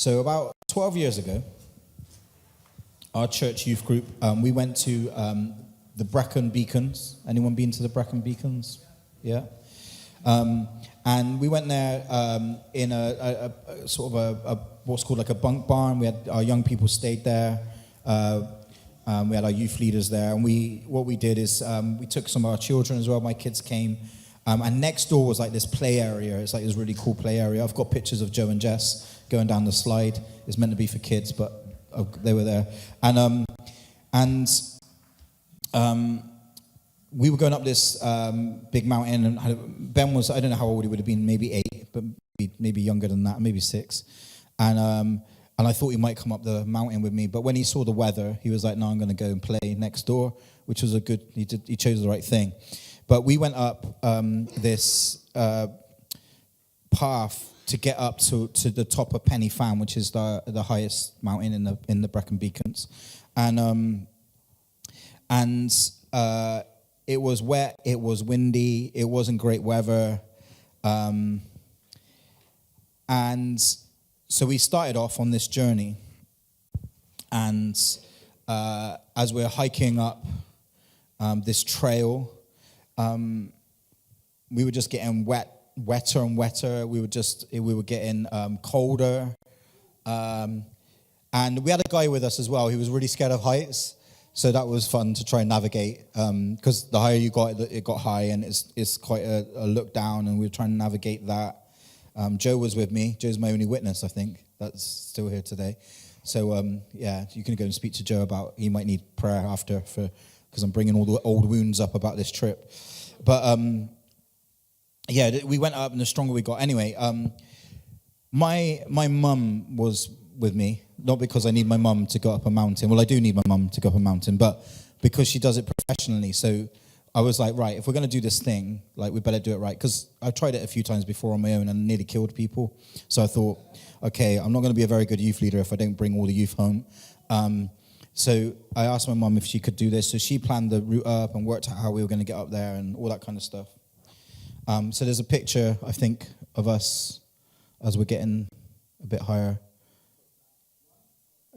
So about 12 years ago, our church youth group, we went to the Brecon Beacons. Anyone been to the Brecon Beacons? Yeah. And we went there in a sort of a what's called like a bunk barn. We had our young people stayed there. We had our youth leaders there, and what we did is we took some of our children as well. My kids came, and next door was like this play area. It's like this really cool play area. I've got pictures of Joe and Jess going down the slide. It's meant to be for kids, but they were there, and we were going up this big mountain, and Ben was, I don't know how old he would have been, maybe 8, but maybe younger than that, maybe 6, and I thought he might come up the mountain with me, but when he saw the weather, he was like, no, I'm going to go and play next door, which was he chose the right thing. But we went up this path to get up to the top of Penny Fan, which is the highest mountain in the Brecon Beacons, and it was wet, it was windy, it wasn't great weather, and so we started off on this journey, and as we're hiking up this trail, we were just getting wetter and wetter. We were getting colder, and we had a guy with us as well. He was really scared of heights, so that was fun to try and navigate. Because the higher you got, it got high, and it's quite a look down, and we were trying to navigate that. Joe was with me. Joe's my only witness, I think. That's still here today. So yeah, you can go and speak to Joe about. He might need prayer after because I'm bringing all the old wounds up about this trip, but. Yeah, we went up, and the stronger we got. Anyway, my mum was with me, not because I need my mum to go up a mountain. Well, I do need my mum to go up a mountain, but because she does it professionally. So I was like, right, if we're going to do this thing, like, we better do it right. Because I've tried it a few times before on my own and nearly killed people. So I thought, okay, I'm not going to be a very good youth leader if I don't bring all the youth home. So I asked my mum if she could do this. So she planned the route up and worked out how we were going to get up there and all that kind of stuff. So there's a picture, I think, of us as we're getting a bit higher.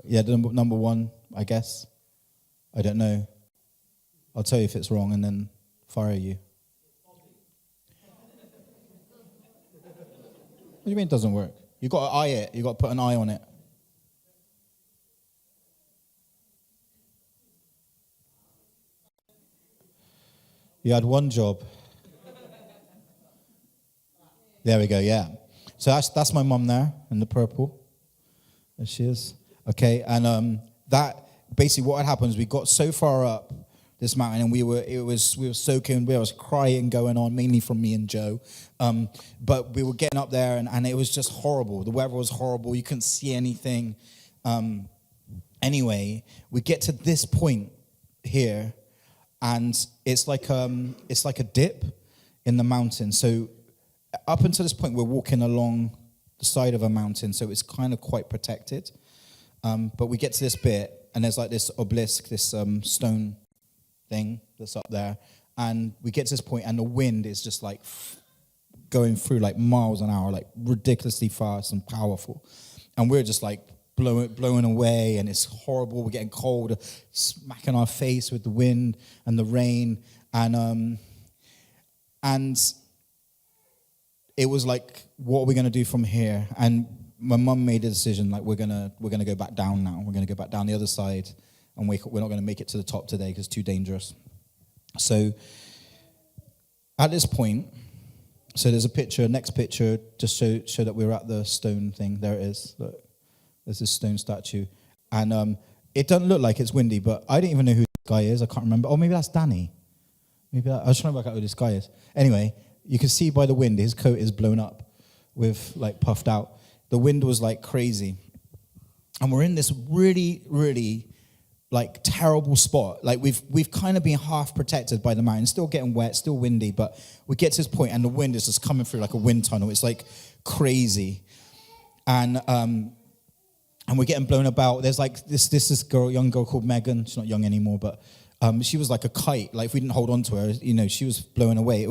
Yeah, number 1, I guess. I don't know. I'll tell you if it's wrong and then fire you. What do you mean it doesn't work? You got to eye it. You got to put an eye on it. You had one job. There we go, yeah. So that's my mum there in the purple. There she is. Okay, and that basically what had happened is we got so far up this mountain, and we were soaking, there was crying going on, mainly from me and Joe. But we were getting up there, and it was just horrible. The weather was horrible. You couldn't see anything. Anyway, we get to this point here, and it's like a dip in the mountain. So up until this point, we're walking along the side of a mountain, so it's kind of quite protected. But we get to this bit, and there's like this obelisk, this stone thing that's up there. And we get to this point, and the wind is just like going through like miles an hour, like ridiculously fast and powerful. And we're just like blowing away, and it's horrible. We're getting cold, smacking our face with the wind and the rain. And it was like, what are we going to do from here? And my mum made a decision, like, we're gonna go back down now. We're going to go back down the other side, and we're not going to make it to the top today because it's too dangerous. So at this point, so there's a picture, next picture, just show that we're at the stone thing. There it is. Look, there's this stone statue. And it doesn't look like it's windy, but I don't even know who this guy is. I can't remember. Oh, maybe that's Danny. I was trying to work out who this guy is. Anyway, you can see by the wind, his coat is blown up with, like, puffed out. The wind was, like, crazy. And we're in this really, really, like, terrible spot. Like, we've kind of been half protected by the mountain. Still getting wet, still windy, but we get to this point, and the wind is just coming through like a wind tunnel. It's, like, crazy. And we're getting blown about. There's, like, this girl, young girl called Megan. She's not young anymore, but she was like a kite. Like, if we didn't hold on to her, she was blowing away.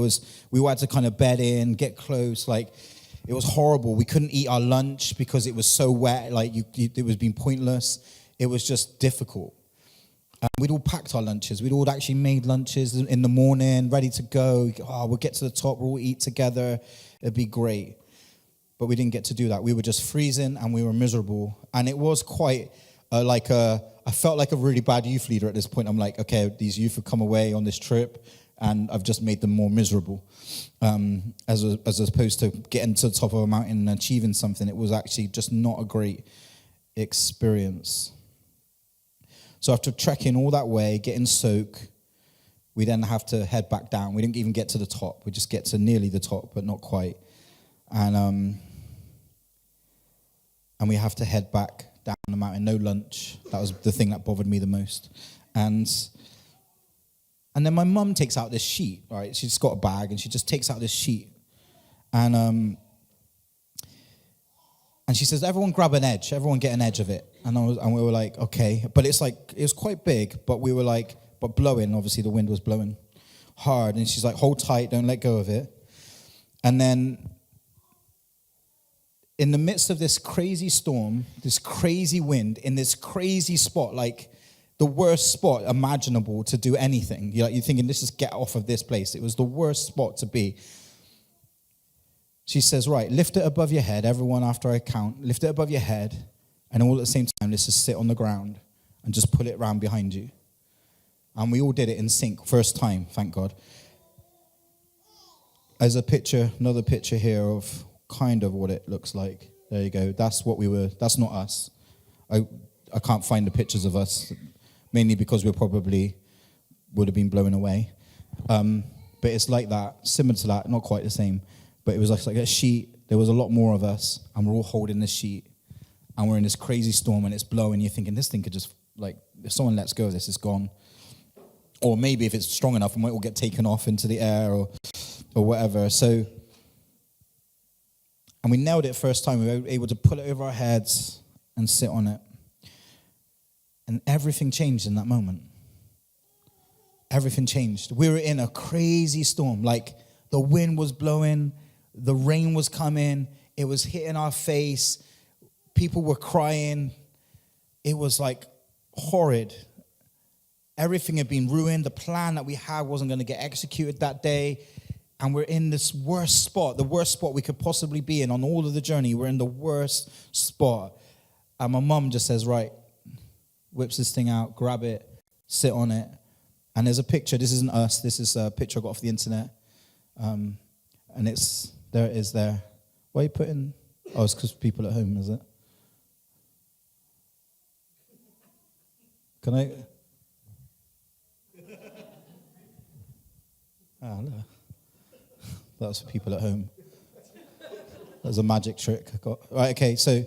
We had to kind of bed in, get close. Like, It was horrible. We couldn't eat our lunch because it was so wet. Like, it was being pointless. It was just difficult. We'd all packed our lunches. We'd all actually made lunches in the morning, ready to go. Oh, we'll get to the top. We'll all eat together. It'd be great. But we didn't get to do that. We were just freezing and we were miserable. And it was quite I felt like a really bad youth leader at this point. I'm like, okay, these youth have come away on this trip and I've just made them more miserable. As opposed to getting to the top of a mountain and achieving something. It was actually just not a great experience. So after trekking all that way, getting soaked, we then have to head back down. We didn't even get to the top. We just get to nearly the top, but not quite. And we have to head back down the mountain. No lunch. That was the thing that bothered me the most. And then my mum takes out this sheet, right? She's got a bag, and she just takes out this sheet. And she says, everyone grab an edge. Everyone get an edge of it. And we were like, okay. But it was quite big, but we were like, but blowing. Obviously, the wind was blowing hard. And she's like, hold tight, don't let go of it. And then in the midst of this crazy storm, this crazy wind, in this crazy spot, like the worst spot imaginable to do anything. You're thinking, let's just get off of this place. It was the worst spot to be. She says, right, lift it above your head. Everyone, after I count, lift it above your head. And all at the same time, let's just sit on the ground and just pull it around behind you. And we all did it in sync, first time, thank God. As another picture here of kind of what it looks like. There you go. That's what we were. That's not us. I can't find the pictures of us, mainly because we probably would have been blown away. But it's like that, similar to that, not quite the same. But it was like a sheet. There was a lot more of us, and we're all holding this sheet. And we're in this crazy storm, and it's blowing. You're thinking, this thing could just, like, if someone lets go of this, it's gone. Or maybe if it's strong enough, we might all get taken off into the air or whatever. So, and we nailed it first time. We were able to pull it over our heads and sit on it. And everything changed in that moment. Everything changed. We were in a crazy storm. Like, the wind was blowing, the rain was coming, it was hitting our face. People were crying. It was like horrid. Everything had been ruined. The plan that we had wasn't going to get executed that day. And we're in this worst spot, the worst spot we could possibly be in on all of the journey. We're in the worst spot. And my mum just says, right, whips this thing out, grab it, sit on it. And there's a picture. This isn't us. This is a picture I got off the internet. And there it is there. Why are you putting... Oh, it's because people at home, is it? Can I? No. That's for people at home. That was a magic trick I got. Right, okay, so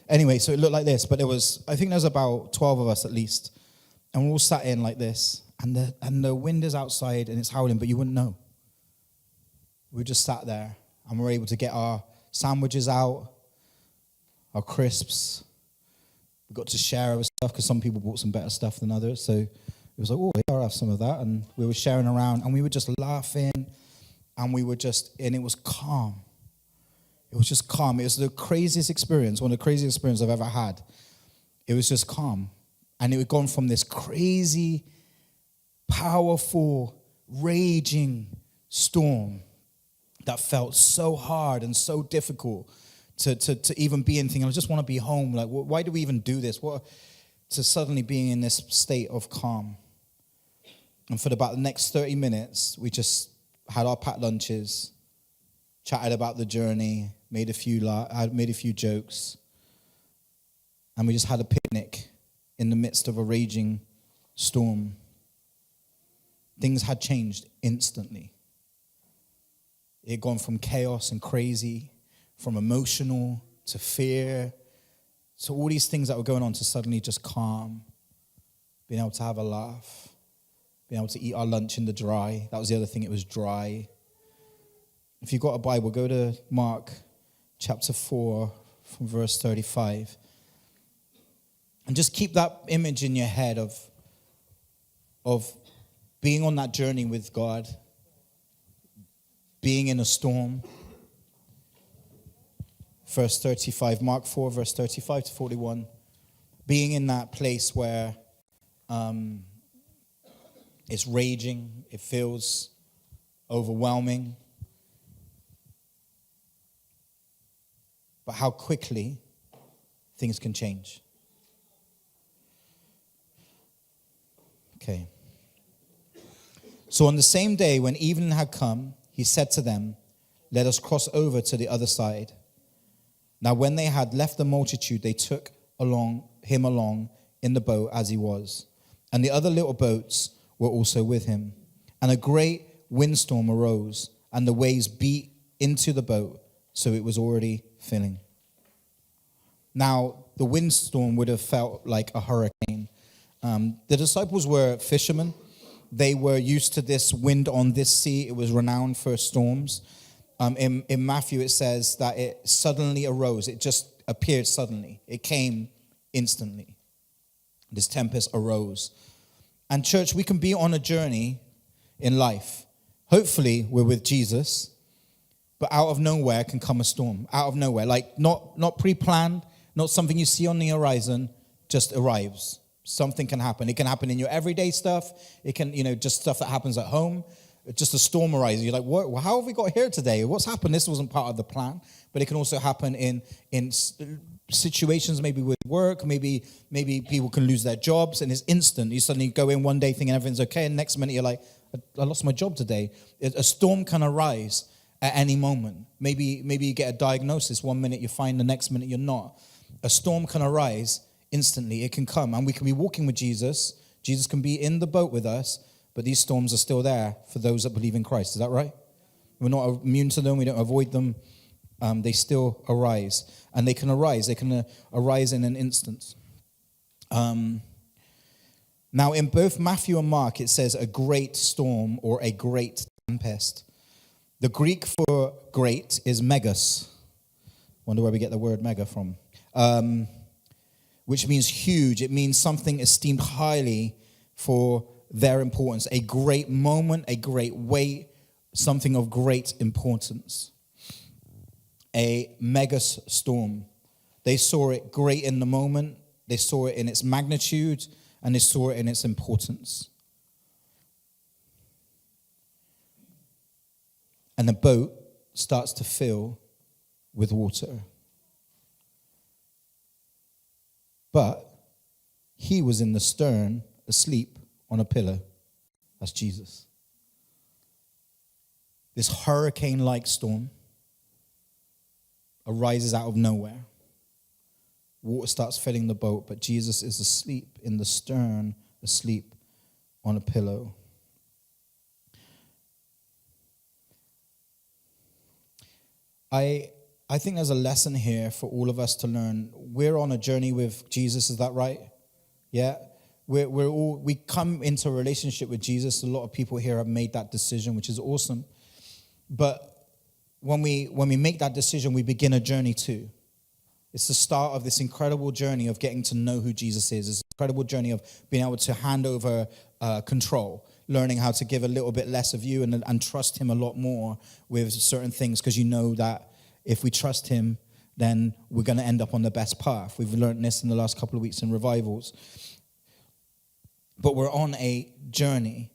anyway, so it looked like this, but I think there's about 12 of us at least, and we're all sat in like this, and the wind is outside and it's howling, but you wouldn't know. We just sat there, and we're able to get our sandwiches out, our crisps. We got to share our stuff because some people bought some better stuff than others. So it was like, oh, yeah, I'll have some of that. And we were sharing around, and we were just laughing, and it was calm. It was just calm. It was the craziest experience, one of the craziest experiences I've ever had. It was just calm. And it had gone from this crazy, powerful, raging storm that felt so hard and so difficult to even be in thinking, I just want to be home. Like, why do we even do this? To suddenly being in this state of calm. And for about the next 30 minutes, we just had our packed lunches, chatted about the journey, made a few jokes, and we just had a picnic in the midst of a raging storm. Things had changed instantly. It had gone from chaos and crazy, from emotional to fear, to all these things that were going on, to suddenly just calm, being able to have a laugh, being able to eat our lunch in the dry. That was the other thing, it was dry. If you've got a Bible, go to Mark chapter 4 from verse 35. And just keep that image in your head of being on that journey with God, being in a storm, verse 35, Mark 4, verse 35 to 41. Being in that place where it's raging, it feels overwhelming. But how quickly things can change. Okay. So on the same day when evening had come, he said to them, "Let us cross over to the other side." Now when they had left the multitude, they took him along in the boat as he was. And the other little boats were also with him. And a great windstorm arose, and the waves beat into the boat, so it was already filling. Now, the windstorm would have felt like a hurricane. The disciples were fishermen. They were used to this wind on this sea. It was renowned for storms. In Matthew, it says that it suddenly arose. It just appeared suddenly. It came instantly. This tempest arose. And church, we can be on a journey in life. Hopefully, we're with Jesus. But out of nowhere can come a storm. Out of nowhere. Like not pre-planned, not something you see on the horizon, just arrives. Something can happen. It can happen in your everyday stuff. It can, just stuff that happens at home. Just a storm arises. You're like, what? Well, how have we got here today? What's happened? This wasn't part of the plan. But it can also happen in situations, maybe with work. Maybe people can lose their jobs, and it's instant. You suddenly go in one day thinking everything's okay, and next minute you're like, I lost my job today. A storm can arise at any moment. Maybe you get a diagnosis. One minute you're fine, the next minute you're not. A storm can arise instantly. It can come, and we can be walking with Jesus. Jesus can be in the boat with us, but these storms are still there for those that believe in Christ. Is that right? We're not immune to them. We don't avoid them. They still arise, and they can arise. They can arise in an instant. Now, in both Matthew and Mark, it says a great storm or a great tempest. The Greek for great is megas. Wonder where we get the word mega from. Which means huge. It means something esteemed highly for their importance. A great moment, a great weight, something of great importance. A mega storm. They saw it great in the moment. They saw it in its magnitude, and they saw it in its importance. And the boat starts to fill with water. But he was in the stern, asleep on a pillow. That's Jesus. This hurricane-like storm arises out of nowhere. Water starts filling the boat, but Jesus is asleep in the stern, asleep on a pillow. I think there's a lesson here for all of us to learn. We're on a journey with Jesus, is that right? Yeah? We come into a relationship with Jesus. A lot of people here have made that decision, which is awesome. But when we make that decision, we begin a journey too. It's the start of this incredible journey of getting to know who Jesus is. It's an incredible journey of being able to hand over control, learning how to give a little bit less of you and trust him a lot more with certain things, because you know that if we trust him, then we're going to end up on the best path. We've learned this in the last couple of weeks in revivals. But we're on a journey.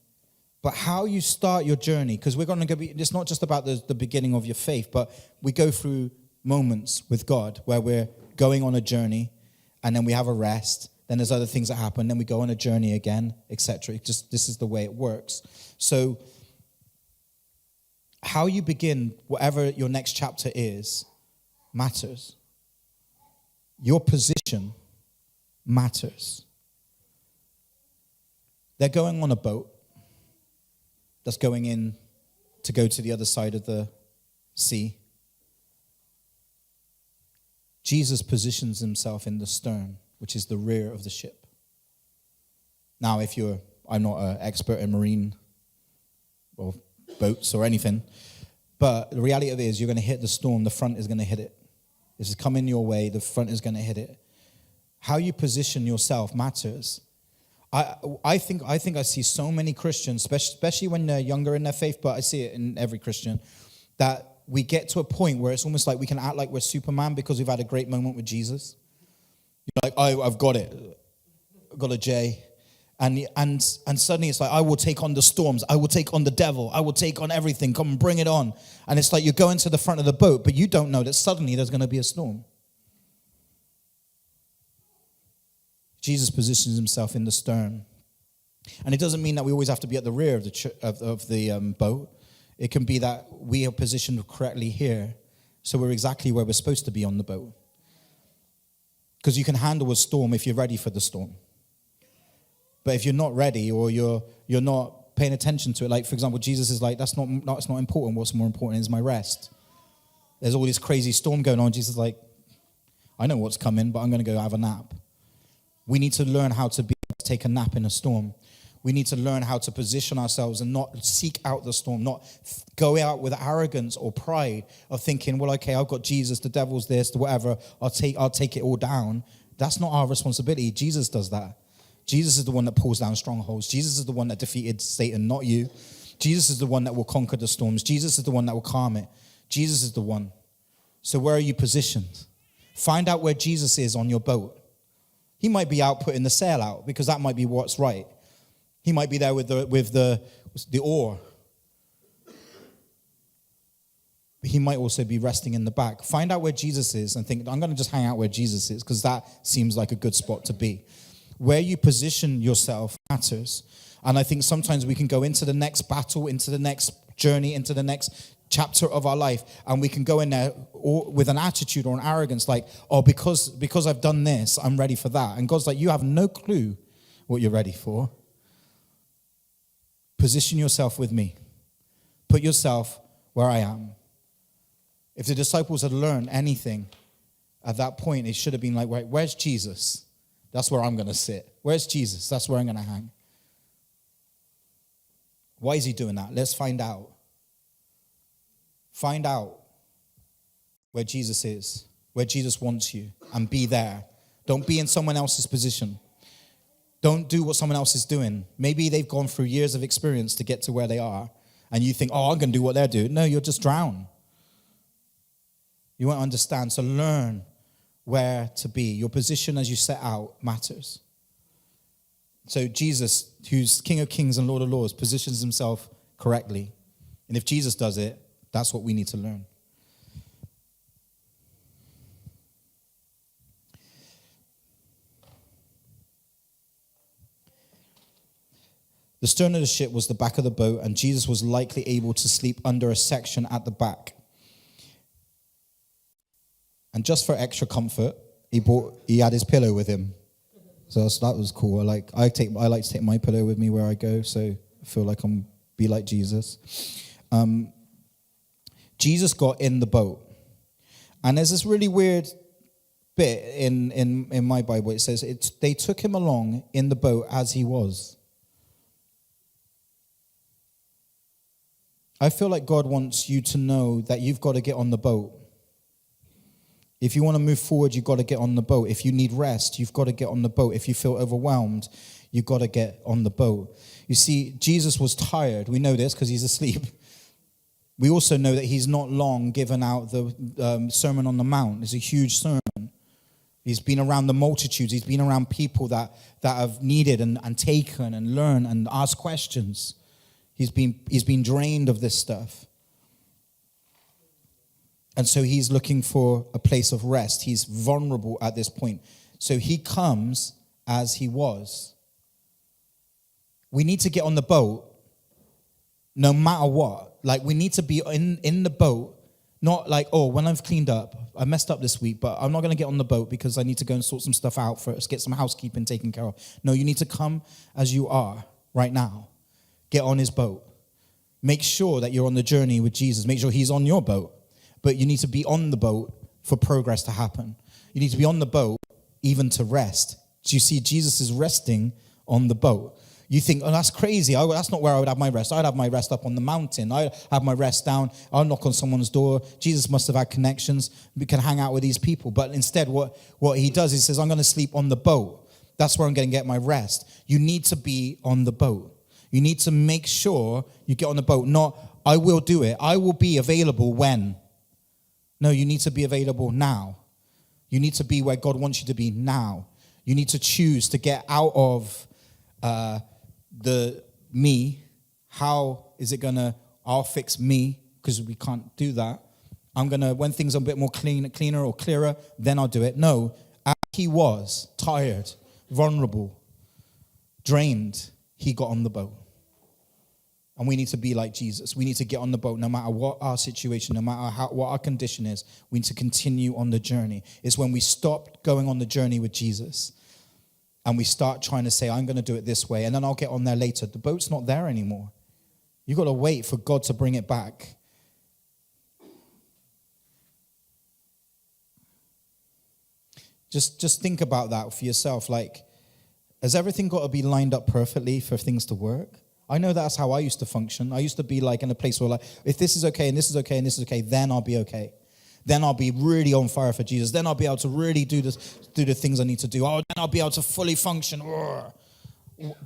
But how you start your journey, because we're going to be, it's not just about the beginning of your faith, but we go through moments with God where we're going on a journey, and then we have a rest. Then there's other things that happen. Then we go on a journey again, etc. This is the way it works. So how you begin, whatever your next chapter is, matters. Your position matters. They're going on a boat that's going in to go to the other side of the sea. Jesus positions himself in the stern, which is the rear of the ship. Now, I'm not an expert in marine or boats or anything, but the reality of it is you're going to hit the storm, the front is going to hit it. If it's coming your way, the front is going to hit it. How you position yourself matters. I think I see so many Christians, especially when they're younger in their faith, but I see it in every Christian, that we get to a point where it's almost like we can act like we're Superman because we've had a great moment with Jesus. You're like, I've got it. I've got a J. And suddenly it's like, I will take on the storms. I will take on the devil. I will take on everything. Come and bring it on. And it's like you're going to the front of the boat, but you don't know that suddenly there's going to be a storm. Jesus positions himself in the stern. And it doesn't mean that we always have to be at the rear of the boat. It can be that we are positioned correctly here, so we're exactly where we're supposed to be on the boat. Because you can handle a storm if you're ready for the storm. But if you're not ready or you're not paying attention to it, like, for example, Jesus is like, that's not important. What's more important is my rest. There's all this crazy storm going on. Jesus is like, I know what's coming, but I'm going to go have a nap. We need to learn how to take a nap in a storm. We need to learn how to position ourselves and not seek out the storm, not go out with arrogance or pride of thinking, well, okay, I've got Jesus, the devil's this, the whatever, I'll take it all down. That's not our responsibility. Jesus does that. Jesus is the one that pulls down strongholds. Jesus is the one that defeated Satan, not you. Jesus is the one that will conquer the storms. Jesus is the one that will calm it. Jesus is the one. So where are you positioned? Find out where Jesus is on your boat. He might be out putting the sail out because that might be what's right. He might be there with the oar. He might also be resting in the back. Find out where Jesus is and think, I'm going to just hang out where Jesus is because that seems like a good spot to be. Where you position yourself matters. And I think sometimes we can go into the next battle, into the next journey, into the next chapter of our life, and we can go in there with an attitude or an arrogance like, oh, because I've done this, I'm ready for that. And God's like, you have no clue what you're ready for. Position yourself with me. Put yourself where I am. If the disciples had learned anything at that point, it should have been like, right, where's Jesus? That's where I'm going to sit. Where's Jesus? That's where I'm going to hang. Why is he doing that? Let's find out. Find out where Jesus is, where Jesus wants you, and be there. Don't be in someone else's position. Don't do what someone else is doing. Maybe they've gone through years of experience to get to where they are, and you think, oh, I'm going to do what they're doing. No, you'll just drown. You won't understand. So learn where to be. Your position as you set out matters. So Jesus, who's King of Kings and Lord of Lords, positions himself correctly. And if Jesus does it, that's what we need to learn. The stern of the ship was the back of the boat, and Jesus was likely able to sleep under a section at the back. And just for extra comfort, he had his pillow with him. So that was cool. I like to take my pillow with me where I go, so I feel like I'm be like Jesus. Jesus got in the boat. And there's this really weird bit in my Bible. It says they took him along in the boat as he was. I feel like God wants you to know that you've got to get on the boat. If you want to move forward, you've got to get on the boat. If you need rest, you've got to get on the boat. If you feel overwhelmed, you've got to get on the boat. You see, Jesus was tired. We know this because he's asleep. We also know that he's not long given out the Sermon on the Mount. It's a huge sermon. He's been around the multitudes. He's been around people that have needed and taken and learned and asked questions. He's been drained of this stuff. And so he's looking for a place of rest. He's vulnerable at this point. So he comes as he was. We need to get on the boat no matter what. Like, we need to be in the boat, not like, oh, when I've cleaned up, I messed up this week, but I'm not going to get on the boat because I need to go and sort some stuff out first, get some housekeeping taken care of. No, you need to come as you are right now. Get on his boat. Make sure that you're on the journey with Jesus. Make sure he's on your boat. But you need to be on the boat for progress to happen. You need to be on the boat even to rest. So you see, Jesus is resting on the boat. You think, oh, that's crazy. That's not where I would have my rest. I'd have my rest up on the mountain. I'd have my rest down. I'll knock on someone's door. Jesus must have had connections. We can hang out with these people. But instead, what he does, he says, I'm going to sleep on the boat. That's where I'm going to get my rest. You need to be on the boat. You need to make sure you get on the boat. Not, I will do it. I will be available when. No, you need to be available now. You need to be where God wants you to be now. You need to choose to get out of the me. How is it going to, I'll fix me, because we can't do that. I'm going to, when things are a bit more cleaner or clearer, then I'll do it. No, as he was tired, vulnerable, drained, he got on the boat. And we need to be like Jesus. We need to get on the boat no matter what our situation, no matter what our condition is. We need to continue on the journey. It's when we stop going on the journey with Jesus and we start trying to say, I'm going to do it this way, and then I'll get on there later. The boat's not there anymore. You've got to wait for God to bring it back. Just think about that for yourself. Like, has everything got to be lined up perfectly for things to work? I know that's how I used to function. I used to be like in a place where, like, if this is okay and this is okay and this is okay, then I'll be okay. Then I'll be really on fire for Jesus. Then I'll be able to really do the things I need to do. Oh, then I'll be able to fully function.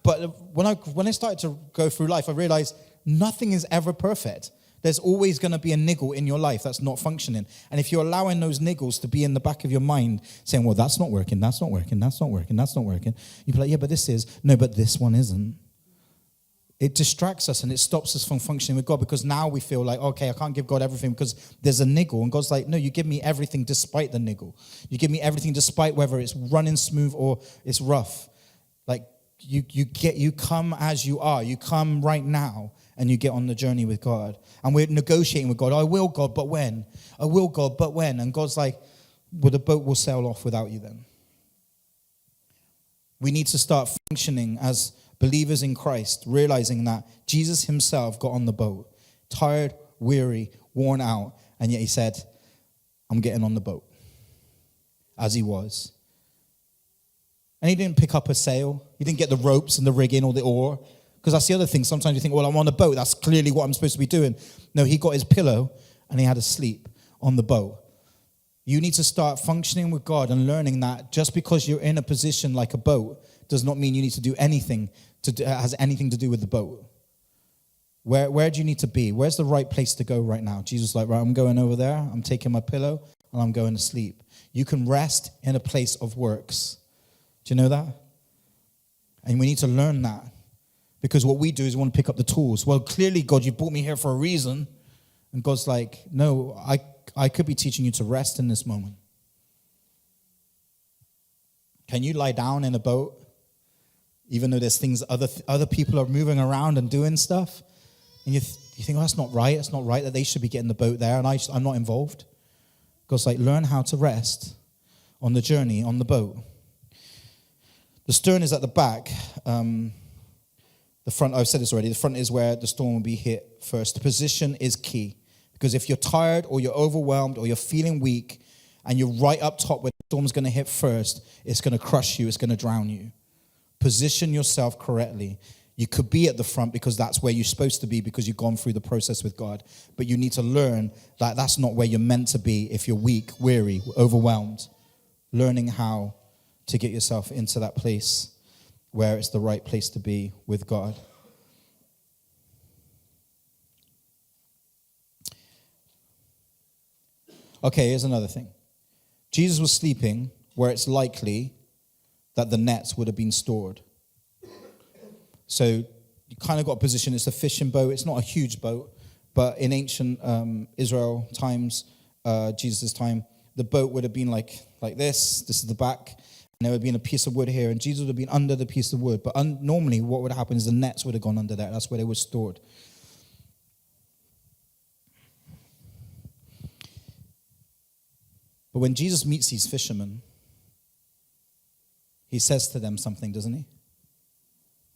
But when I started to go through life, I realized nothing is ever perfect. There's always going to be a niggle in your life that's not functioning. And if you're allowing those niggles to be in the back of your mind, saying, well, that's not working, that's not working, that's not working, that's not working, you'd be like, yeah, but this is. No, but this one isn't. It distracts us and it stops us from functioning with God, because now we feel like, okay, I can't give God everything because there's a niggle. And God's like, no, you give me everything despite the niggle. You give me everything despite whether it's running smooth or it's rough. Like, you come as you are. You come right now and you get on the journey with God. And we're negotiating with God. I will, God, but when? I will, God, but when? And God's like, well, the boat will sail off without you then. We need to start functioning as believers in Christ, realizing that Jesus himself got on the boat, tired, weary, worn out, and yet he said, I'm getting on the boat, as he was. And he didn't pick up a sail. He didn't get the ropes and the rigging or the oar. Because that's the other thing. Sometimes you think, well, I'm on a boat. That's clearly what I'm supposed to be doing. No, he got his pillow and he had to sleep on the boat. You need to start functioning with God and learning that just because you're in a position like a boat does not mean you need to do anything has anything to do with the boat. Where do you need to be? Where's the right place to go right now? Jesus is like, right, I'm going over there. I'm taking my pillow and I'm going to sleep. You can rest in a place of works. Do you know that? And we need to learn that. Because what we do is we want to pick up the tools. Well, clearly, God, you brought me here for a reason. And God's like, no, I could be teaching you to rest in this moment. Can you lie down in a boat, even though there's things, other people are moving around and doing stuff? And you think, oh, that's not right. It's not right that they should be getting the boat there, and I'm not involved. God's like, learn how to rest on the journey, on the boat. The stern is at the back. The front, I've said this already, the front is where the storm will be hit first. The position is key. Because if you're tired or you're overwhelmed or you're feeling weak and you're right up top where the storm's going to hit first, it's going to crush you, it's going to drown you. Position yourself correctly. You could be at the front because that's where you're supposed to be because you've gone through the process with God. But you need to learn that that's not where you're meant to be if you're weak, weary, overwhelmed. Learning how to get yourself into that place where it's the right place to be with God. Okay, here's another thing. Jesus was sleeping where it's likely that the nets would have been stored. So you kind of got a position. It's a fishing boat. It's not a huge boat, but in ancient Israel times, Jesus' time, the boat would have been like this. This is the back. And there would have been a piece of wood here, and Jesus would have been under the piece of wood. But normally what would happen is the nets would have gone under there. That's where they were stored. But when Jesus meets these fishermen, he says to them something, doesn't he?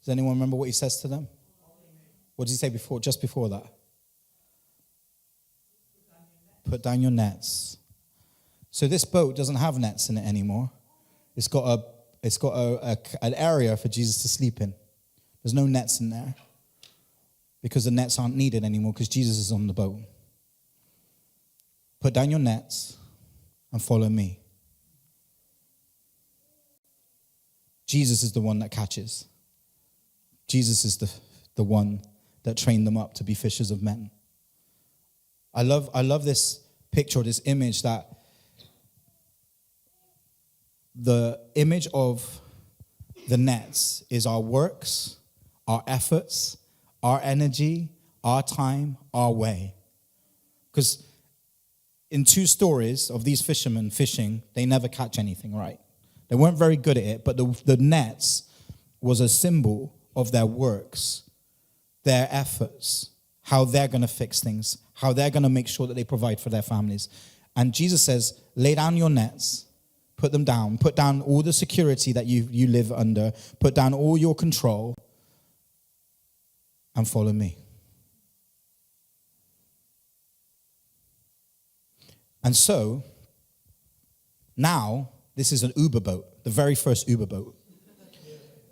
Does anyone remember what he says to them? What did he say just before that? Put down your nets. So this boat doesn't have nets in it anymore. It's got an area for Jesus to sleep in. There's no nets in there because the nets aren't needed anymore because Jesus is on the boat. Put down your nets and follow me. Jesus is the one that catches. Jesus is the one that trained them up to be fishers of men. I love this picture, this image that the image of the nets is our works, our efforts, our energy, our time, our way. Because in 2 stories of these fishermen fishing, they never catch anything, right? They weren't very good at it, but the nets was a symbol of their works, their efforts, how they're going to fix things, how they're going to make sure that they provide for their families. And Jesus says, lay down your nets, put them down, put down all the security that you live under, put down all your control, and follow me. And so, now, this is an Uber boat, the very first Uber boat.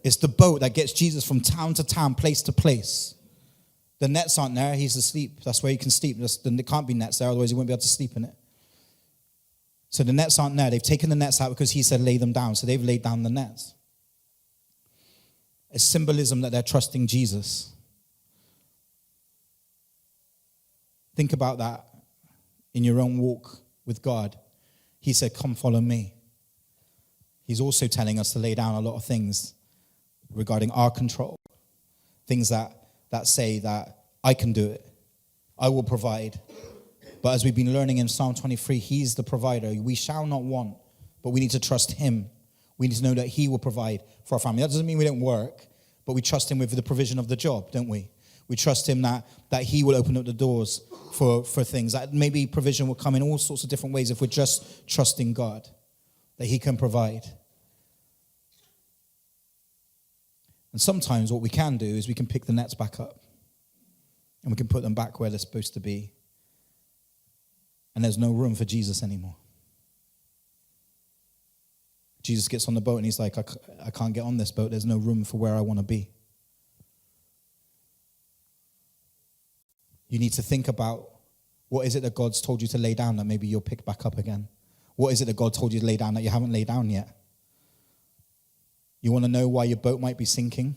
It's the boat that gets Jesus from town to town, place to place. The nets aren't there, he's asleep. That's where he can sleep. There can't be nets there, otherwise he won't be able to sleep in it. So the nets aren't there. They've taken the nets out because he said lay them down. So they've laid down the nets. It's symbolism that they're trusting Jesus. Think about that in your own walk with God. He said, come follow me. He's also telling us to lay down a lot of things regarding our control. Things that say that I can do it. I will provide. But as we've been learning in Psalm 23, he's the provider. We shall not want, but we need to trust him. We need to know that he will provide for our family. That doesn't mean we don't work, but we trust him with the provision of the job, don't we? We trust him that he will open up the doors for things. That maybe provision will come in all sorts of different ways if we're just trusting God, that he can provide. And sometimes what we can do is we can pick the nets back up and we can put them back where they're supposed to be. And there's no room for Jesus anymore. Jesus gets on the boat and he's like, I can't get on this boat. There's no room for where I want to be. You need to think about what is it that God's told you to lay down that maybe you'll pick back up again. What is it that God told you to lay down that you haven't laid down yet? You want to know why your boat might be sinking?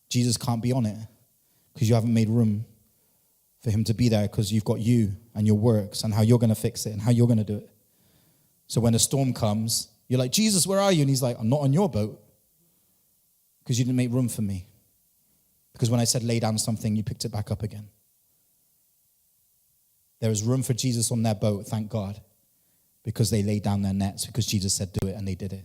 Jesus can't be on it because you haven't made room for him to be there because you've got you and your works and how you're going to fix it and how you're going to do it. So when a storm comes, you're like, Jesus, where are you? And he's like, I'm not on your boat because you didn't make room for me. Because when I said lay down something, you picked it back up again. There is room for Jesus on their boat, thank God, because they laid down their nets because Jesus said do it and they did it.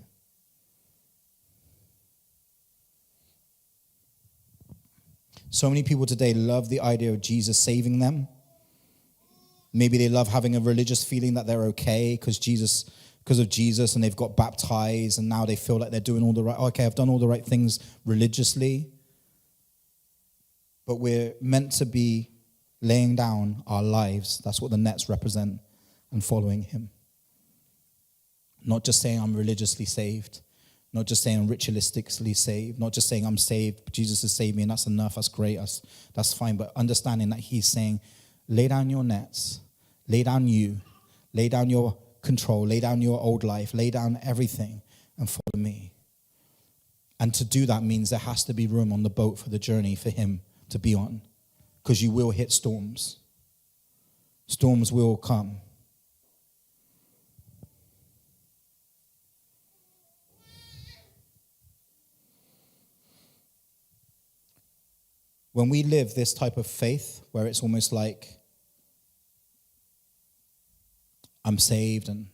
So many people today love the idea of Jesus saving them. Maybe they love having a religious feeling that they're okay because of Jesus, and they've got baptized, and now they feel like they're doing all the right. Okay, I've done all the right things religiously. But we're meant to be laying down our lives. That's what the nets represent, and following him. Not just saying I'm religiously saved. Not just saying I'm ritualistically saved. Not just saying I'm saved, Jesus has saved me, and that's enough, that's great, that's fine. But understanding that he's saying, lay down your nets, lay down you, lay down your control, lay down your old life, lay down everything, and follow me. And to do that means there has to be room on the boat for the journey for him to be on. Because you will hit storms. Storms will come. When we live this type of faith, where it's almost like I'm saved and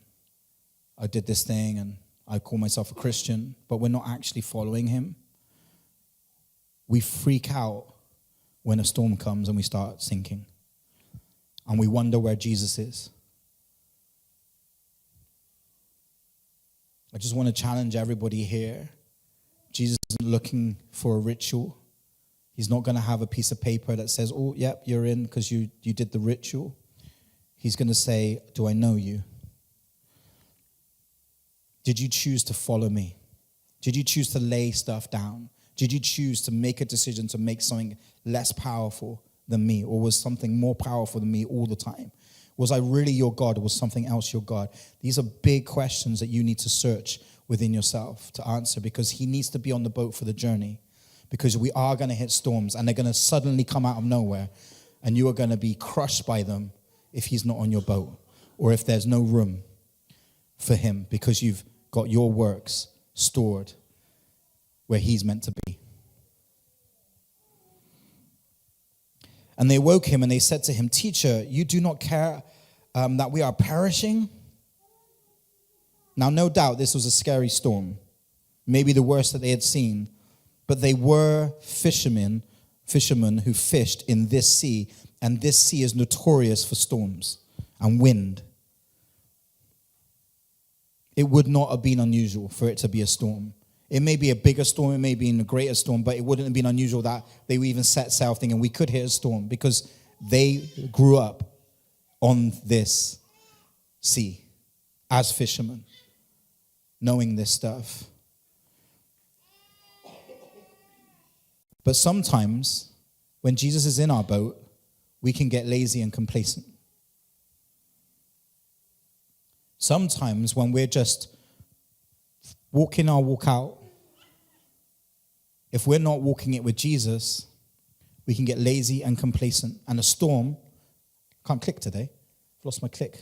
I did this thing and I call myself a Christian, but we're not actually following him, we freak out when a storm comes and we start sinking. And we wonder where Jesus is. I just want to challenge everybody here. Jesus isn't looking for a ritual. He's not going to have a piece of paper that says, oh, yep, you're in because you did the ritual. He's going to say, do I know you? Did you choose to follow me? Did you choose to lay stuff down? Did you choose to make a decision to make something less powerful than me? Or was something more powerful than me all the time? Was I really your God, or was something else your God? These are big questions that you need to search within yourself to answer, because he needs to be on the boat for the journey. Because we are going to hit storms and they're going to suddenly come out of nowhere, and you are going to be crushed by them if he's not on your boat. or if there's no room for him because you've got your works stored where he's meant to be. And they woke him and they said to him, "Teacher, you do not care that we are perishing?" Now, no doubt this was a scary storm, maybe the worst that they had seen, but they were fishermen who fished in this sea, and this sea is notorious for storms and wind. It would not have been unusual for it to be a storm. It may be a bigger storm, it may be a greater storm, but it wouldn't have been unusual that they would even set sail thinking we could hit a storm, because they grew up on this sea as fishermen, knowing this stuff. But sometimes when Jesus is in our boat, we can get lazy and complacent. Sometimes when we're just walking our walk out, if we're not walking it with Jesus, we can get lazy and complacent. And a storm, can't click today. I've lost my click.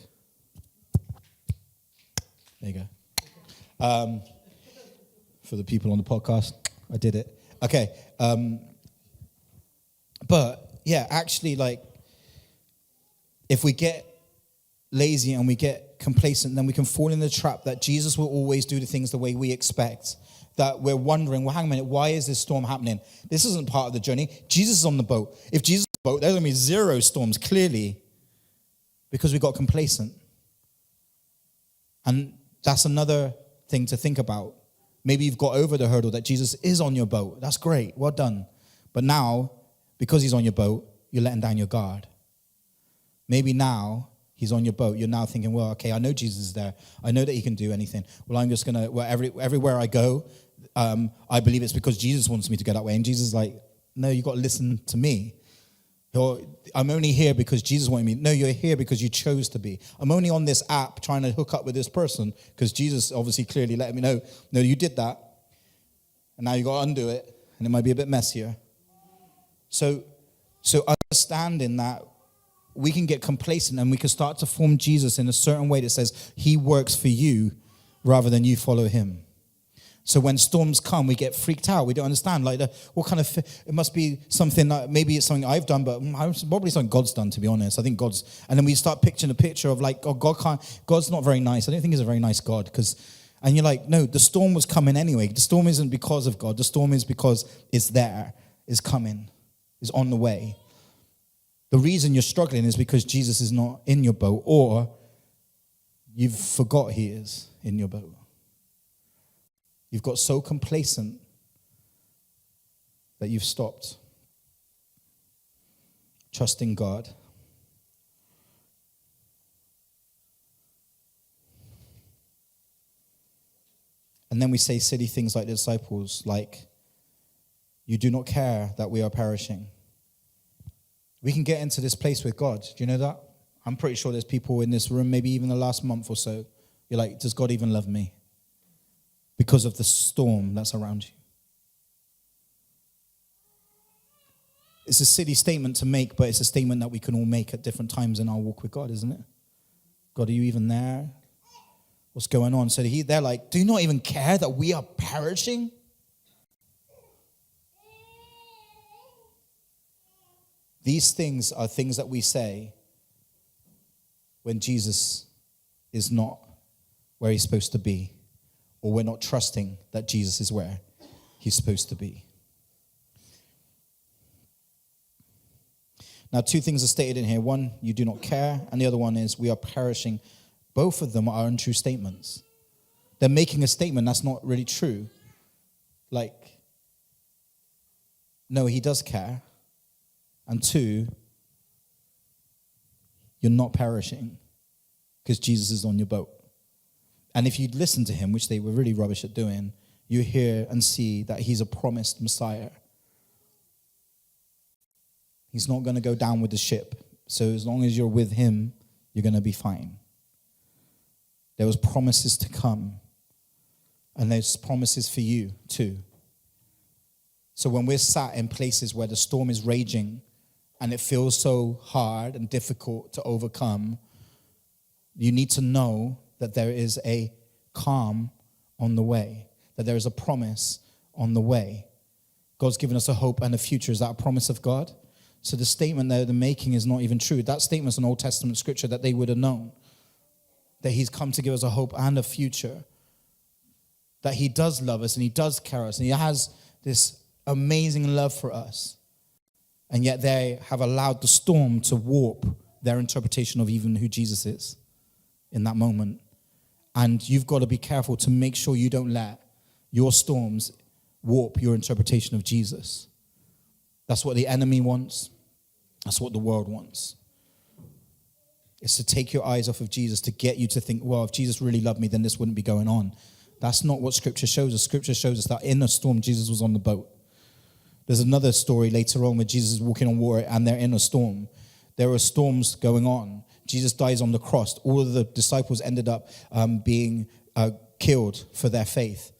There you go. For the people on the podcast, I did it. Okay. But yeah, actually, like, if we get lazy and we get complacent, then we can fall in the trap that Jesus will always do the things the way we expect. That we're wondering, well, hang a minute, why is this storm happening? This isn't part of the journey. Jesus is on the boat. If Jesus is on the boat, there's going to be zero storms, clearly, because we got complacent. And that's another thing to think about. Maybe you've got over the hurdle that Jesus is on your boat. That's great. Well done. But now, because he's on your boat, you're letting down your guard. Maybe now he's on your boat. You're now thinking, well, okay, I know Jesus is there. I know that he can do anything. Well, I'm just going to, everywhere I go, I believe it's because Jesus wants me to go that way. And Jesus is like, no, you got to listen to me. I'm only here because Jesus wanted me. No, you're here because you chose to be. I'm only on this app trying to hook up with this person because Jesus obviously clearly let me know, no, you did that. And now you got to undo it. And it might be a bit messier. So understanding that we can get complacent and we can start to form Jesus in a certain way that says he works for you rather than you follow him. So when storms come, we get freaked out. We don't understand, like, what kind of, it must be something, like, maybe it's something I've done, but probably something God's done, to be honest. I think God's, and then we start picturing a picture of, like, oh, God's not very nice. I don't think he's a very nice God, and you're like, no, the storm was coming anyway. The storm isn't because of God. The storm is because it's there, it's coming, it's on the way. The reason you're struggling is because Jesus is not in your boat, or you've forgot he is in your boat. You've got so complacent that you've stopped trusting God. And then we say silly things like the disciples, like, you do not care that we are perishing. We can get into this place with God. Do you know that? I'm pretty sure there's people in this room, maybe even the last month or so, you're like, does God even love me? Because of the storm that's around you. It's a silly statement to make, but it's a statement that we can all make at different times in our walk with God, isn't it? God, are you even there? What's going on? So they're like, do you not even care that we are perishing? These things are things that we say when Jesus is not where he's supposed to be, or we're not trusting that Jesus is where he's supposed to be. Now, two things are stated in here. One, you do not care, and the other one is we are perishing. Both of them are untrue statements. They're making a statement that's not really true. Like, no, he does care. And two, you're not perishing because Jesus is on your boat. And if you listen to him, which they were really rubbish at doing, you hear and see that he's a promised Messiah. He's not going to go down with the ship. So as long as you're with him, you're going to be fine. There was promises to come. And there's promises for you too. So when we're sat in places where the storm is raging and it feels so hard and difficult to overcome, You need to know that there is a calm on the way, that there is a promise on the way. God's given us a hope and a future. Is that a promise of God? So the statement they're making is not even true. That statement's an Old Testament scripture that they would have known. That he's come to give us a hope and a future. That he does love us and he does care us and he has this amazing love for us. And yet they have allowed the storm to warp their interpretation of even who Jesus is in that moment. And you've got to be careful to make sure you don't let your storms warp your interpretation of Jesus. That's what the enemy wants. That's what the world wants. It's to take your eyes off of Jesus, to get you to think, well, if Jesus really loved me, then this wouldn't be going on. That's not what Scripture shows us. Scripture shows us that in a storm, Jesus was on the boat. There's another story later on where Jesus is walking on water and they're in a storm. There are storms going on. Jesus dies on the cross. All of the disciples ended up being killed for their faith.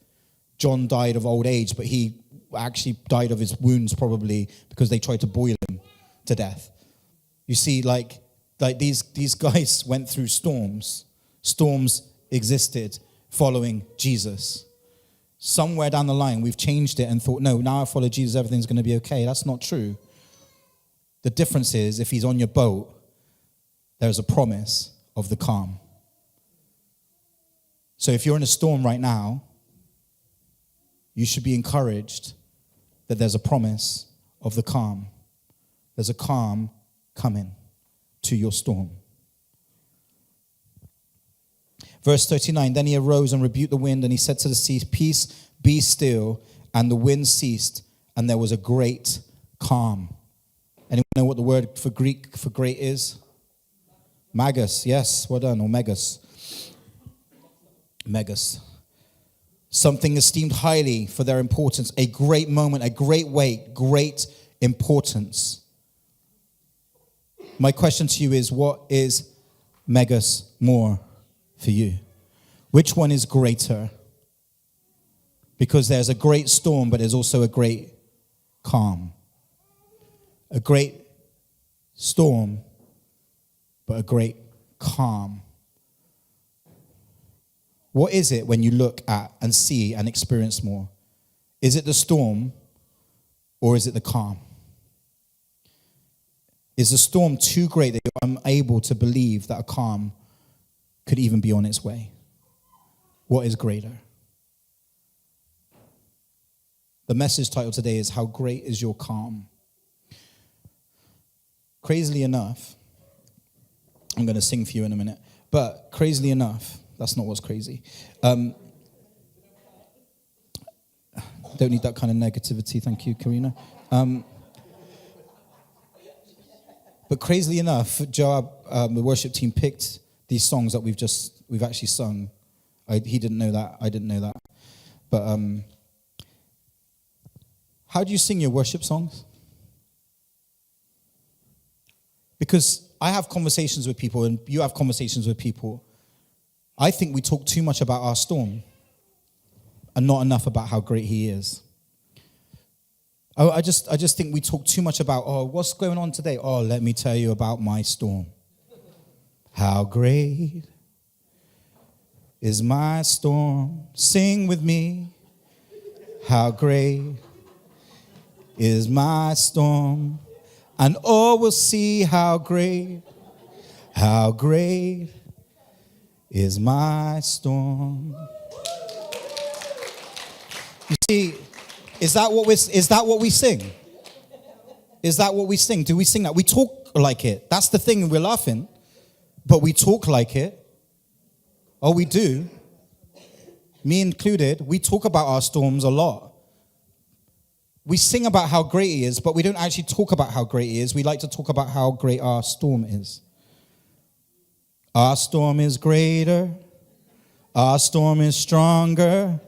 John died of old age, but he actually died of his wounds probably because they tried to boil him to death. You see, like these guys went through storms. Storms existed following Jesus. Somewhere down the line, we've changed it and thought, no, now I follow Jesus, everything's going to be okay. That's not true. The difference is, if he's on your boat, there's a promise of the calm. So if you're in a storm right now, you should be encouraged that there's a promise of the calm. There's a calm coming to your storm. Verse 39, then he arose and rebuked the wind, and he said to the sea, peace, be still. And the wind ceased, and there was a great calm. Anyone know what the word for Greek for great is? Magus, yes, well done, or megas. Megas. Something esteemed highly for their importance, a great moment, a great weight, great importance. My question to you is, what is megas more for you? Which one is greater? Because there's a great storm, but there's also a great calm. A great storm, but a great calm. What is it when you look at and see and experience more? Is it the storm or is it the calm? Is the storm too great that you're unable to believe that a calm could even be on its way? What is greater? The message title today is, how great is your calm? Crazily enough, I'm going to sing for you in a minute, but crazily enough, that's not what's crazy. Don't need that kind of negativity, thank you, Karina. But crazily enough, Joab, the worship team, picked these songs that we've actually sung. He didn't know that, I didn't know that. But how do you sing your worship songs? Because I have conversations with people and you have conversations with people. I think we talk too much about our storm and not enough about how great he is. I just think we talk too much about, oh, what's going on today? Oh, let me tell you about my storm. How great is my storm? Sing with me. How great is my storm? And all will see how great is my storm. You see, is that what we sing? Is that what we sing? Do we sing that? We talk like it. That's the thing, we're laughing. But we talk like it. Oh, we do. Me included, we talk about our storms a lot. We sing about how great he is, but we don't actually talk about how great he is. We like to talk about how great our storm is. Our storm is greater. Our storm is stronger.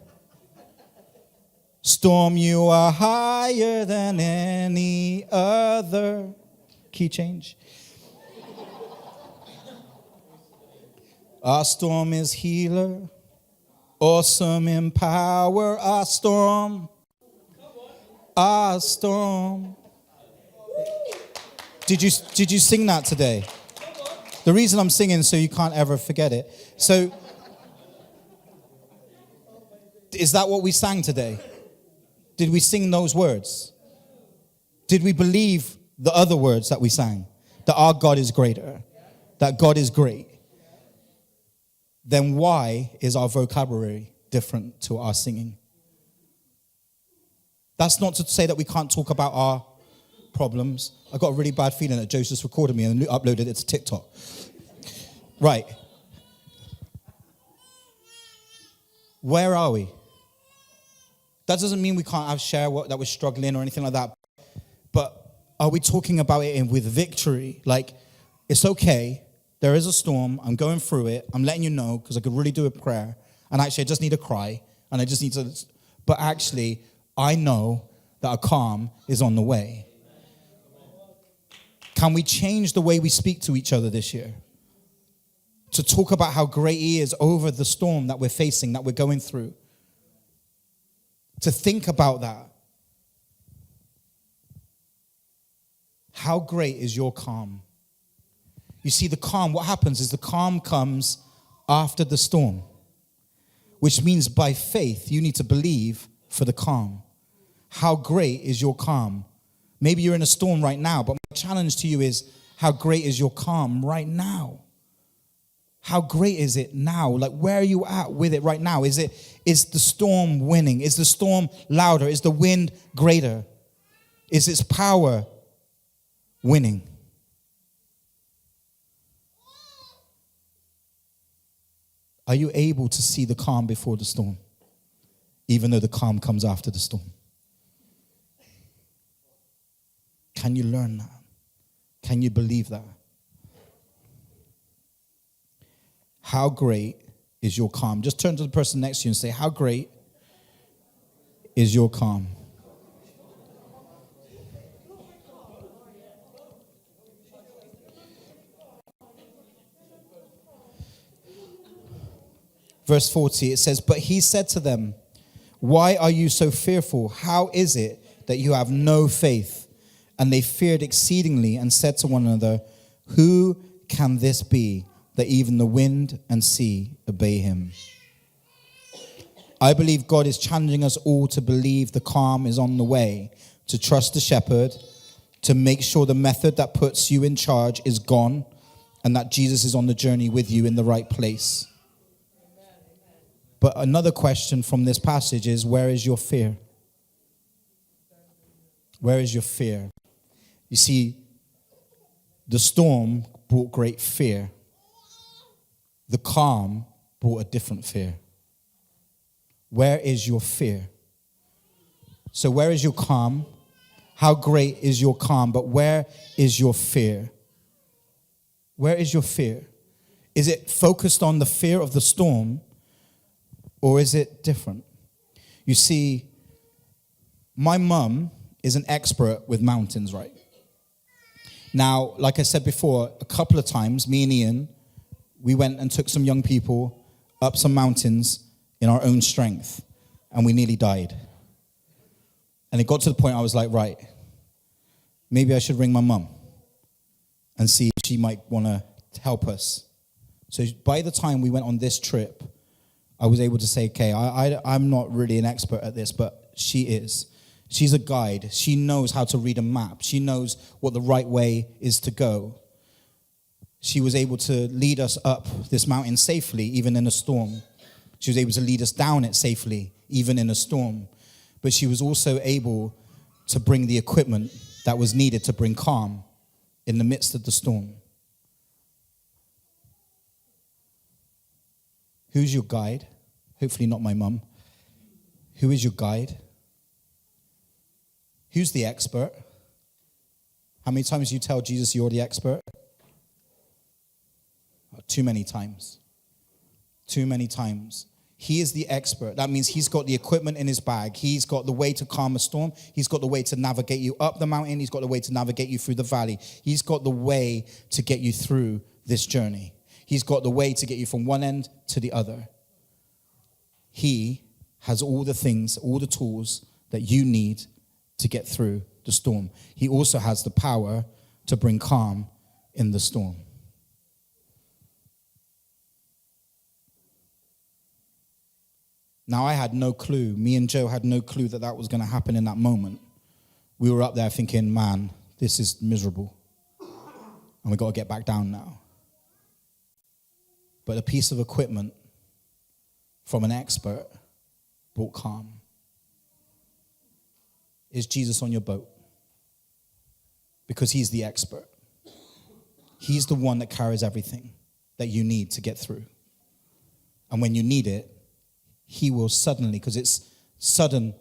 Storm, you are higher than any other. Key change. Our storm is healer. Awesome in power. Our storm. Our storm. Did you sing that today? The reason I'm singing so you can't ever forget it. So, is that what we sang today? Did we sing those words? Did we believe the other words that we sang? That our God is greater, that God is great. Then why is our vocabulary different to our singing? That's not to say that we can't talk about our problems. I got a really bad feeling that Joseph recorded me and uploaded it to TikTok. Right. Where are we? That doesn't mean we can't share that we're struggling or anything like that. But are we talking about it with victory? Like, it's okay. There is a storm. I'm going through it. I'm letting you know because I could really do a prayer. And actually, I just need to cry. And I just need to... But actually, I know that a calm is on the way. Can we change the way we speak to each other this year? To talk about how great he is over the storm that we're facing, that we're going through. To think about that. How great is your calm? You see, the calm, what happens is the calm comes after the storm. Which means by faith, you need to believe for the calm. How great is your calm? Maybe you're in a storm right now, but my challenge to you is, how great is your calm right now? How great is it now? Like, where are you at with it right now? Is the storm winning? Is the storm louder? Is the wind greater? Is its power winning? Are you able to see the calm before the storm, even though the calm comes after the storm? Can you learn that? Can you believe that? How great is your calm? Just turn to the person next to you and say, how great is your calm? Verse 40, it says, but he said to them, why are you so fearful? How is it that you have no faith? And they feared exceedingly and said to one another, who can this be that even the wind and sea obey him? I believe God is challenging us all to believe the calm is on the way, to trust the shepherd, to make sure the method that puts you in charge is gone, and that Jesus is on the journey with you in the right place. But another question from this passage is, where is your fear? Where is your fear? You see, the storm brought great fear. The calm brought a different fear. Where is your fear? So where is your calm? How great is your calm? But where is your fear? Where is your fear? Is it focused on the fear of the storm? Or is it different? You see, my mum is an expert with mountains, right? Now, like I said before, a couple of times, me and Ian, we went and took some young people up some mountains in our own strength, and we nearly died. And it got to the point I was like, right, maybe I should ring my mum and see if she might want to help us. So by the time we went on this trip, I was able to say, okay, I'm not really an expert at this, but she is. She's a guide. She knows how to read a map. She knows what the right way is to go. She was able to lead us up this mountain safely, even in a storm. She was able to lead us down it safely, even in a storm. But she was also able to bring the equipment that was needed to bring calm in the midst of the storm. Who's your guide? Hopefully not my mum. Who is your guide? Who's the expert? How many times do you tell Jesus you're the expert? Too many times. Too many times. He is the expert. That means he's got the equipment in his bag. He's got the way to calm a storm. He's got the way to navigate you up the mountain. He's got the way to navigate you through the valley. He's got the way to get you through this journey. He's got the way to get you from one end to the other. He has all the things, all the tools that you need to get through the storm. He also has the power to bring calm in the storm. Now, I had no clue. Me and Joe had no clue that that was going to happen in that moment. We were up there thinking, man, this is miserable. And we got to get back down now. But a piece of equipment from an expert brought calm. Is Jesus on your boat? Because he's the expert. He's the one that carries everything that you need to get through. And when you need it, he will suddenly, because it's sudden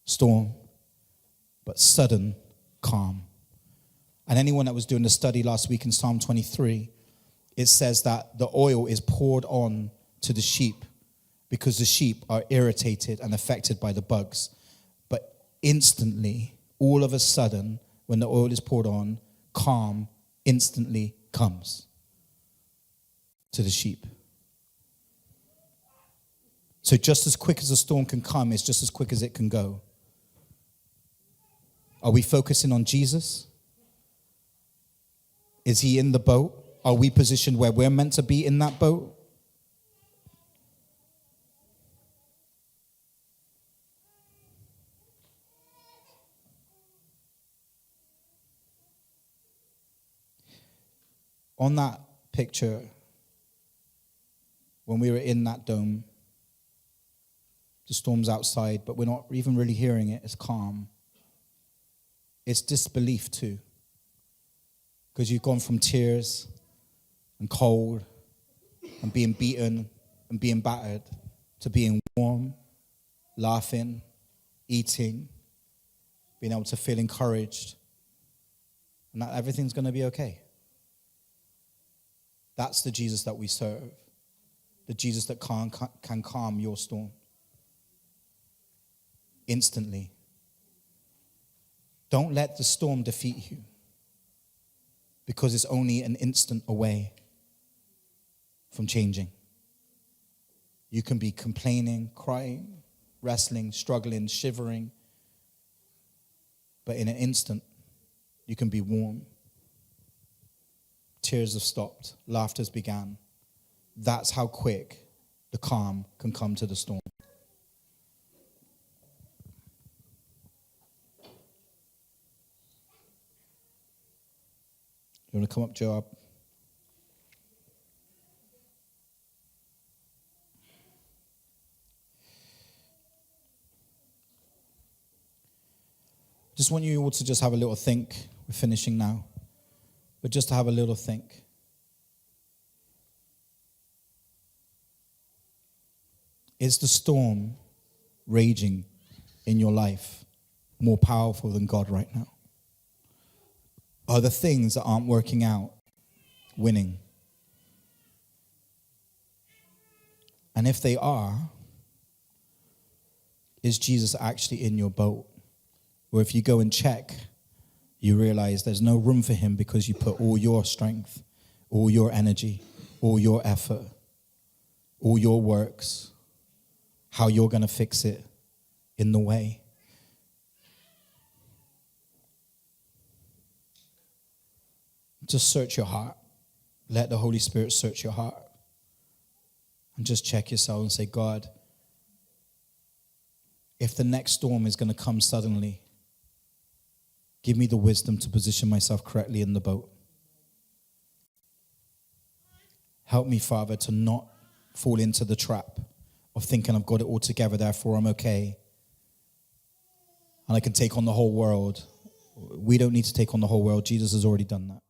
storm, but sudden calm. And anyone that was doing the study last week in Psalm 23, it says that the oil is poured on to the sheep because the sheep are irritated and affected by the bugs. But instantly, all of a sudden, when the oil is poured on, calm instantly comes to the sheep. So just as quick as a storm can come, it's just as quick as it can go. Are we focusing on Jesus? Is he in the boat? Are we positioned where we're meant to be in that boat? On that picture, when we were in that dome, the storm's outside, but we're not even really hearing it. It's calm. It's disbelief too. Because you've gone from tears and cold and being beaten and being battered to being warm, laughing, eating, being able to feel encouraged, and that everything's going to be okay. That's the Jesus that we serve. The Jesus that can calm your storm. Instantly. Don't let the storm defeat you, because it's only an instant away from changing. You can be complaining, crying, wrestling, struggling, shivering, but in an instant, you can be warm. Tears have stopped. Laughter's began. That's how quick the calm can come to the storm. You want to come up, Joab? Just want you all to just have a little think. We're finishing now. But just to have a little think. Is the storm raging in your life more powerful than God right now? Are the things that aren't working out winning? And if they are, is Jesus actually in your boat? Or if you go and check, you realize there's no room for him because you put all your strength, all your energy, all your effort, all your works, how you're going to fix it in the way. Just search your heart. Let the Holy Spirit search your heart. And just check yourself and say, God, if the next storm is going to come suddenly, give me the wisdom to position myself correctly in the boat. Help me, Father, to not fall into the trap of thinking I've got it all together, therefore I'm okay. And I can take on the whole world. We don't need to take on the whole world. Jesus has already done that.